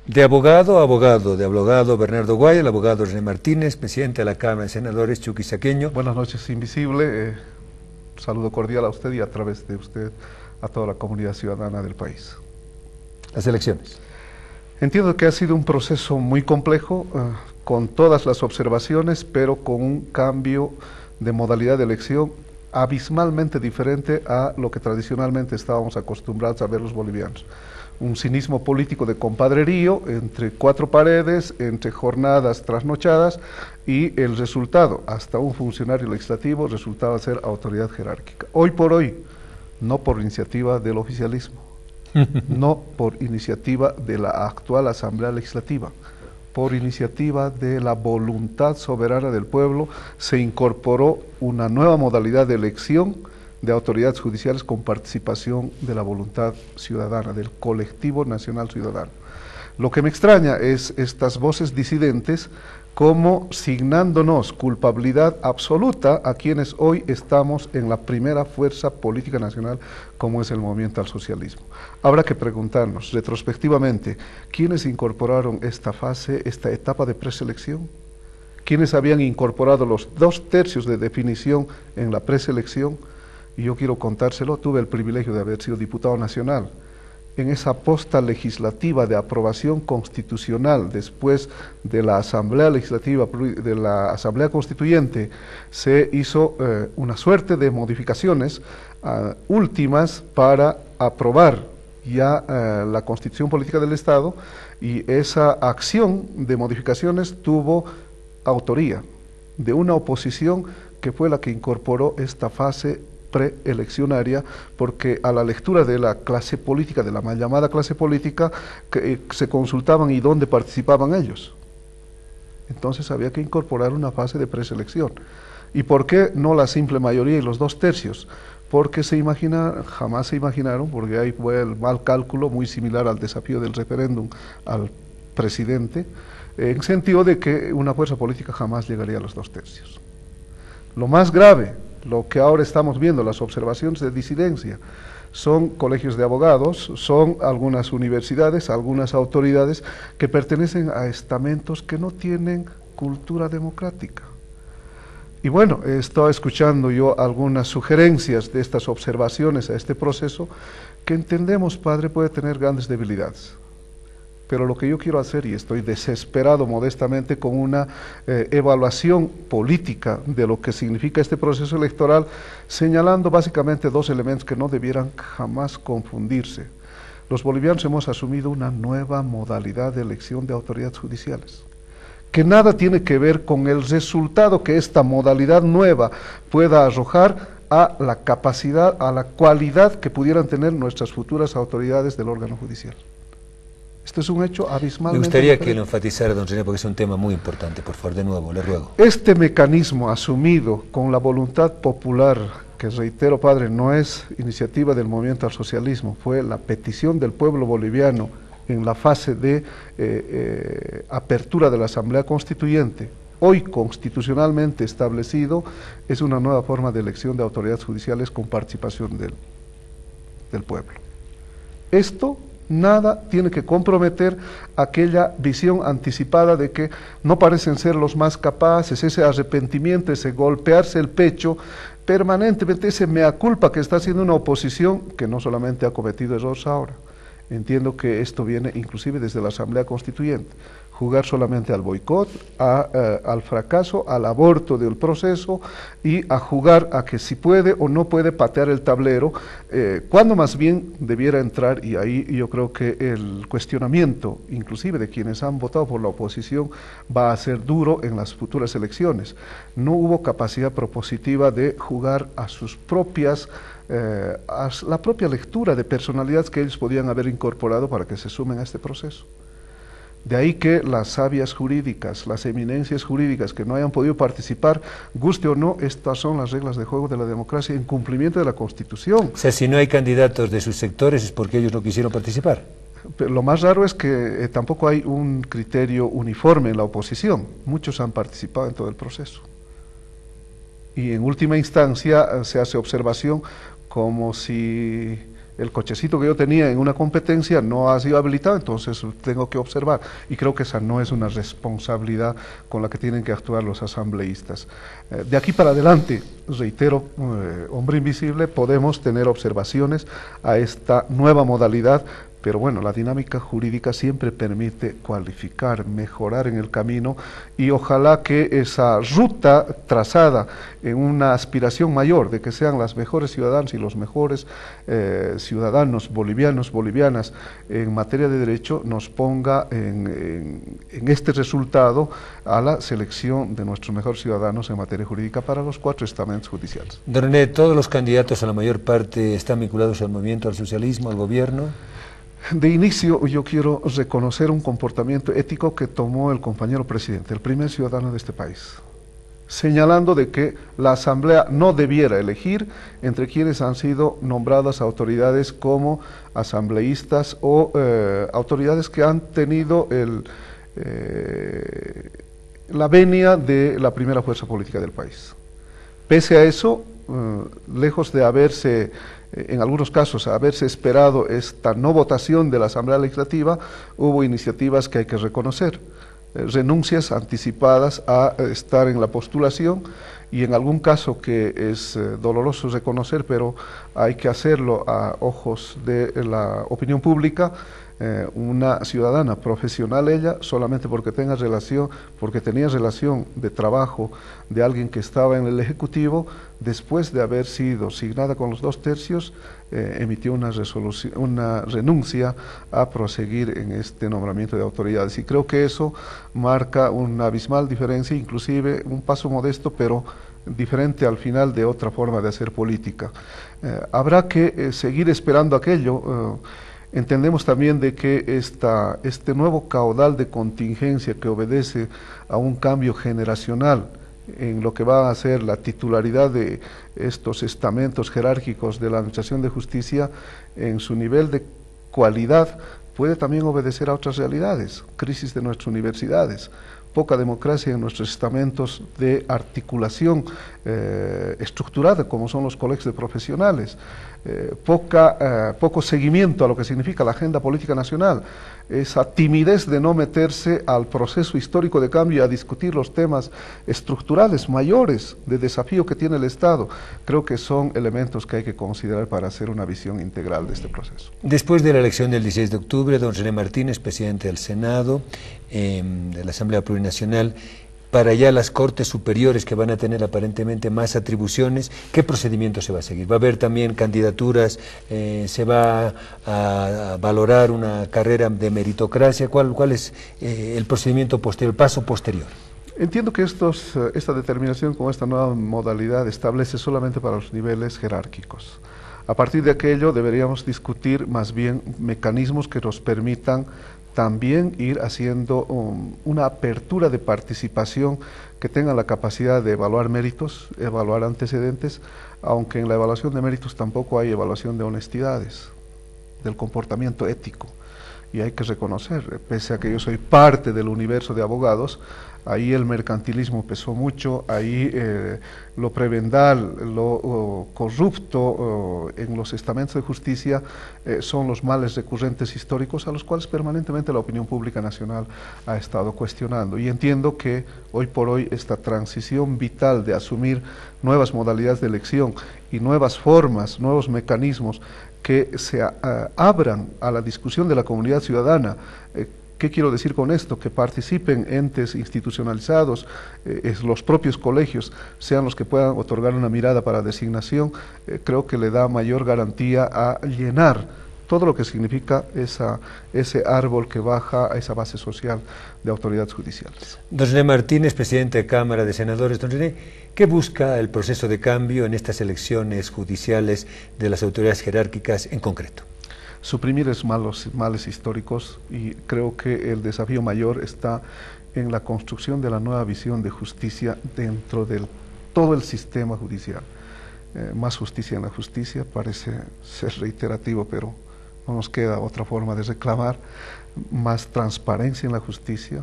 De abogado a abogado, de abogado Bernardo Guay, el abogado René Martínez, presidente de la Cámara de Senadores Chuquisaqueño. Buenas noches, Invisible. Saludo cordial a usted y a través de usted a toda la comunidad ciudadana del país. Las elecciones. Entiendo que ha sido un proceso muy complejo, con todas las observaciones, pero con un cambio de modalidad de elección abismalmente diferente a lo que tradicionalmente estábamos acostumbrados a ver los bolivianos. Un cinismo político de compadrerío, entre cuatro paredes, entre jornadas trasnochadas, y el resultado, hasta un funcionario legislativo, resultaba ser autoridad jerárquica. Hoy por hoy, no por iniciativa del oficialismo, no por iniciativa de la actual Asamblea Legislativa, por iniciativa de la voluntad soberana del pueblo, se incorporó una nueva modalidad de elección de autoridades judiciales con participación de la voluntad ciudadana, del colectivo nacional ciudadano. Lo que me extraña es estas voces disidentes como signándonos culpabilidad absoluta a quienes hoy estamos en la primera fuerza política nacional como es el movimiento al socialismo. Habrá que preguntarnos retrospectivamente, ¿quiénes incorporaron esta fase, esta etapa de preselección? ¿Quiénes habían incorporado los 2/3 de definición en la preselección? Y yo quiero contárselo, tuve el privilegio de haber sido diputado nacional. En esa posta legislativa de aprobación constitucional, después de la Asamblea Legislativa, de la Asamblea Constituyente, se hizo una suerte de modificaciones últimas para aprobar ya la Constitución Política del Estado, y esa acción de modificaciones tuvo autoría de una oposición que fue la que incorporó esta fase preeleccionaria, porque a la lectura de la clase política, de la mal llamada clase política, se consultaban y dónde participaban ellos. Entonces había que incorporar una fase de preselección. ¿Y por qué no la simple mayoría y los 2/3? Porque jamás se imaginaron, porque ahí fue el mal cálculo, muy similar al desafío del referéndum al presidente, en sentido de que una fuerza política jamás llegaría a los 2/3. Lo más grave, lo que ahora estamos viendo, las observaciones de disidencia, son colegios de abogados, son algunas universidades, algunas autoridades que pertenecen a estamentos que no tienen cultura democrática. Y bueno, he estado escuchando yo algunas sugerencias de estas observaciones a este proceso, que entendemos, padre, puede tener grandes debilidades. Pero lo que yo quiero hacer, y estoy desesperado modestamente con una evaluación política de lo que significa este proceso electoral, señalando básicamente dos elementos que no debieran jamás confundirse. Los bolivianos hemos asumido una nueva modalidad de elección de autoridades judiciales, que nada tiene que ver con el resultado que esta modalidad nueva pueda arrojar a la capacidad, a la cualidad que pudieran tener nuestras futuras autoridades del órgano judicial. Esto es un hecho abismalmente Me gustaría diferente. que lo enfatizara, don René, porque es un tema muy importante. Por favor, de nuevo, le ruego. Este mecanismo asumido con la voluntad popular, que reitero, padre, no es iniciativa del movimiento al socialismo, fue la petición del pueblo boliviano en la fase de apertura de la Asamblea Constituyente, hoy constitucionalmente establecido, es una nueva forma de elección de autoridades judiciales con participación del pueblo. Esto nada tiene que comprometer aquella visión anticipada de que no parecen ser los más capaces, ese arrepentimiento, ese golpearse el pecho permanentemente, ese mea culpa que está haciendo una oposición que no solamente ha cometido errores ahora. Entiendo que esto viene inclusive desde la Asamblea Constituyente, jugar solamente al boicot, al fracaso, al aborto del proceso, y a jugar a que si puede o no puede patear el tablero, cuando más bien debiera entrar, y ahí yo creo que el cuestionamiento, inclusive de quienes han votado por la oposición, va a ser duro en las futuras elecciones. No hubo capacidad propositiva de jugar a sus propias a la propia lectura de personalidades que ellos podían haber incorporado para que se sumen a este proceso. De ahí que las sabias jurídicas, las eminencias jurídicas que no hayan podido participar, guste o no, estas son las reglas de juego de la democracia en cumplimiento de la Constitución. O sea, si no hay candidatos de sus sectores es porque ellos no quisieron participar. Pero lo más raro es que tampoco hay un criterio uniforme en la oposición. Muchos han participado en todo el proceso. Y en última instancia se hace observación como si el cochecito que yo tenía en una competencia no ha sido habilitado, entonces tengo que observar. Y creo que esa no es una responsabilidad con la que tienen que actuar los asambleístas. De aquí para adelante, reitero, hombre invisible, podemos tener observaciones a esta nueva modalidad, pero bueno, la dinámica jurídica siempre permite cualificar, mejorar en el camino, y ojalá que esa ruta trazada en una aspiración mayor de que sean las mejores ciudadanas y los mejores ciudadanos bolivianos, bolivianas en materia de derecho, nos ponga en este resultado a la selección de nuestros mejores ciudadanos en materia jurídica para los 4 estamentos judiciales. Don René, ¿todos los candidatos a la mayor parte están vinculados al movimiento, al socialismo, al gobierno? De inicio, yo quiero reconocer un comportamiento ético que tomó el compañero presidente, el primer ciudadano de este país, señalando de que la Asamblea no debiera elegir entre quienes han sido nombradas autoridades como asambleístas o autoridades que han tenido la venia de la primera fuerza política del país. Pese a eso, lejos de haberse, en algunos casos, haberse esperado esta no votación de la Asamblea Legislativa, hubo iniciativas que hay que reconocer, renuncias anticipadas a estar en la postulación, y en algún caso que es doloroso reconocer, pero hay que hacerlo a ojos de la opinión pública, una ciudadana profesional, ella, solamente porque tenía relación de trabajo de alguien que estaba en el Ejecutivo, después de haber sido signada con los 2/3, emitió una renuncia a proseguir en este nombramiento de autoridades, y creo que eso marca una abismal diferencia, inclusive un paso modesto, pero diferente al final de otra forma de hacer política. Habrá que seguir esperando aquello. Entendemos también de que este nuevo caudal de contingencia que obedece a un cambio generacional en lo que va a ser la titularidad de estos estamentos jerárquicos de la Administración de Justicia, en su nivel de cualidad, puede también obedecer a otras realidades, crisis de nuestras universidades, poca democracia en nuestros estamentos de articulación estructurada, como son los colegios de profesionales, poco seguimiento a lo que significa la agenda política nacional, esa timidez de no meterse al proceso histórico de cambio y a discutir los temas estructurales mayores de desafío que tiene el Estado. Creo que son elementos que hay que considerar para hacer una visión integral de este proceso. Después de la elección del 16 de octubre, don René Martínez, presidente del Senado, de la Asamblea Plurinacional, para ya las Cortes Superiores, que van a tener aparentemente más atribuciones, ¿qué procedimiento se va a seguir? ¿Va a haber también candidaturas? ¿Se va a valorar una carrera de meritocracia? ¿Cuál es el procedimiento posterior, el paso posterior? Entiendo que esta determinación con esta nueva modalidad establece solamente para los niveles jerárquicos. A partir de aquello deberíamos discutir más bien mecanismos que nos permitan también ir haciendo una apertura de participación que tenga la capacidad de evaluar méritos, evaluar antecedentes, aunque en la evaluación de méritos tampoco hay evaluación de honestidades, del comportamiento ético. Y hay que reconocer, pese a que yo soy parte del universo de abogados, ahí el mercantilismo pesó mucho, ahí lo prebendal, lo corrupto en los estamentos de justicia son los males recurrentes históricos a los cuales permanentemente la opinión pública nacional ha estado cuestionando. Y entiendo que hoy por hoy esta transición vital de asumir nuevas modalidades de elección y nuevas formas, nuevos mecanismos que se abran a la discusión de la comunidad ciudadana. ¿Qué quiero decir con esto? Que participen entes institucionalizados, los propios colegios sean los que puedan otorgar una mirada para designación, creo que le da mayor garantía a llenar todo lo que significa ese árbol que baja a esa base social de autoridades judiciales. Don René Martínez, presidente de Cámara de Senadores. Don René, ¿qué busca el proceso de cambio en estas elecciones judiciales de las autoridades jerárquicas en concreto? Suprimir esos males históricos, y creo que el desafío mayor está en la construcción de la nueva visión de justicia dentro de todo el sistema judicial. Más justicia en la justicia parece ser reiterativo, pero no nos queda otra forma de reclamar. Más transparencia en la justicia,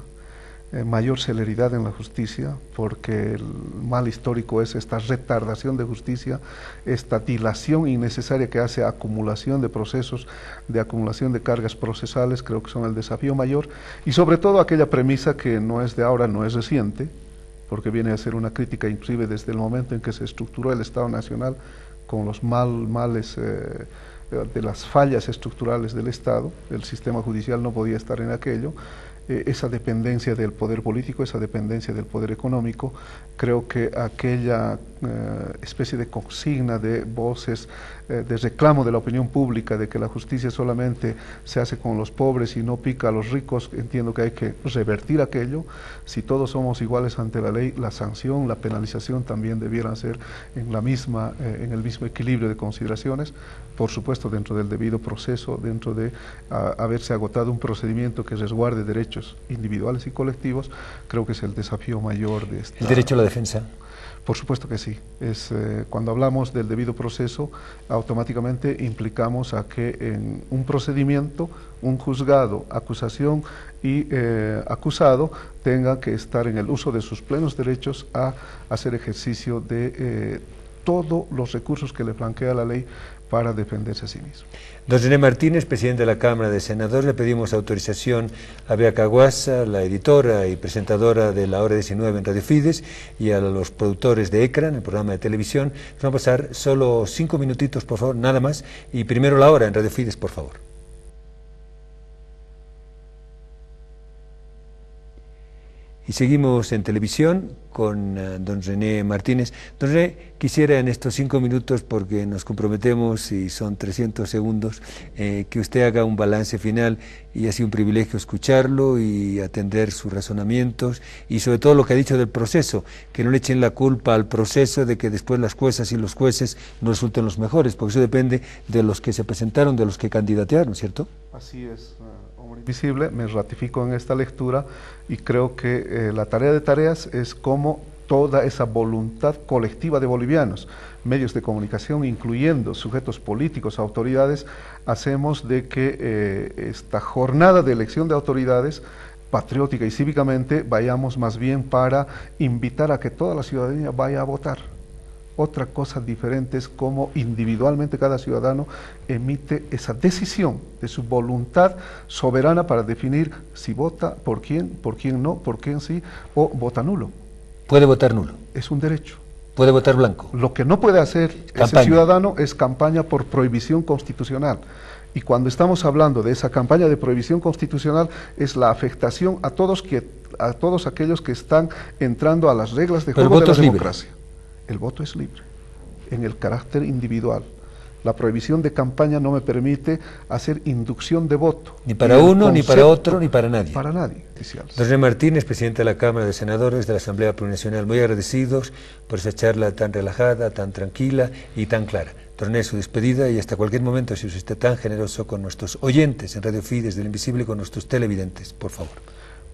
mayor celeridad en la justicia, porque el mal histórico es esta retardación de justicia, esta dilación innecesaria que hace acumulación de procesos, de acumulación de cargas procesales, creo que son el desafío mayor, y sobre todo aquella premisa que no es de ahora, no es reciente, porque viene a ser una crítica inclusive desde el momento en que se estructuró el Estado Nacional, con los males de las fallas estructurales del Estado. El sistema judicial no podía estar en aquello, esa dependencia del poder político, esa dependencia del poder económico. Creo que aquella especie de consigna de voces de reclamo de la opinión pública de que la justicia solamente se hace con los pobres y no pica a los ricos, entiendo que hay que revertir aquello. Si todos somos iguales ante la ley, la sanción, la penalización también debieran ser en el mismo equilibrio de consideraciones, por supuesto dentro del debido proceso, dentro de haberse agotado un procedimiento que resguarde derechos individuales y colectivos. Creo que es el desafío mayor de esta... ¿El derecho a la defensa? Por supuesto que sí. Cuando hablamos del debido proceso, automáticamente implicamos a que en un procedimiento, un juzgado, acusación y acusado tenga que estar en el uso de sus plenos derechos a hacer ejercicio de todos los recursos que le flanquea la ley para defenderse a sí mismo. Don René Martínez, presidente de la Cámara de Senadores, le pedimos autorización a Bea Caguasa, la editora y presentadora de la Hora 19 en Radio Fides, y a los productores de ECRAN, el programa de televisión. Vamos a pasar solo 5 minutitos, por favor, nada más, y primero la hora en Radio Fides, por favor. Y seguimos en televisión con don René Martínez. Don René, quisiera en estos 5 minutos, porque nos comprometemos y son 300 segundos, que usted haga un balance final, y ha sido un privilegio escucharlo y atender sus razonamientos, y sobre todo lo que ha dicho del proceso, que no le echen la culpa al proceso de que después las juezas y los jueces no resulten los mejores, porque eso depende de los que se presentaron, de los que candidatearon, ¿cierto? Así es. Visible, me ratifico en esta lectura y creo que la tarea de tareas es como toda esa voluntad colectiva de bolivianos, medios de comunicación, incluyendo sujetos políticos, autoridades, hacemos de que esta jornada de elección de autoridades patriótica y cívicamente vayamos más bien para invitar a que toda la ciudadanía vaya a votar. Otra cosa diferente es cómo individualmente cada ciudadano emite esa decisión de su voluntad soberana para definir si vota, por quién no, por quién sí, o vota nulo. ¿Puede votar nulo? Es un derecho. ¿Puede votar blanco? Lo que no puede hacer ese ciudadano es campaña por prohibición constitucional. Y cuando estamos hablando de esa campaña de prohibición constitucional, es la afectación a todos aquellos que están entrando a las reglas de juego de la democracia. El voto es libre, en el carácter individual. La prohibición de campaña no me permite hacer inducción de voto. Ni para uno, ni para otro, ni para nadie. Para nadie. Don René Martínez, presidente de la Cámara de Senadores de la Asamblea Plurinacional, muy agradecidos por esa charla tan relajada, tan tranquila y tan clara. Don René, su despedida, y hasta cualquier momento, si usted está tan generoso con nuestros oyentes en Radio Fides del Invisible y con nuestros televidentes, por favor.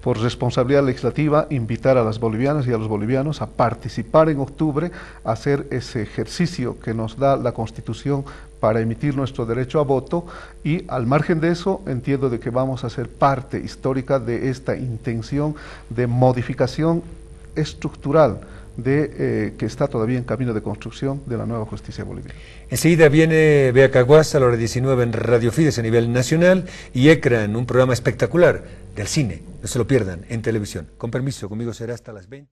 Por responsabilidad legislativa, invitar a las bolivianas y a los bolivianos a participar en octubre, a hacer ese ejercicio que nos da la Constitución para emitir nuestro derecho a voto, y al margen de eso entiendo de que vamos a ser parte histórica de esta intención de modificación estructural que está todavía en camino de construcción de la nueva justicia boliviana. Enseguida viene Bea Caguasa a la hora 19 en Radio Fides a nivel nacional, y ECRAN, un programa espectacular del cine, no se lo pierdan, en televisión. Con permiso, conmigo será hasta las 20.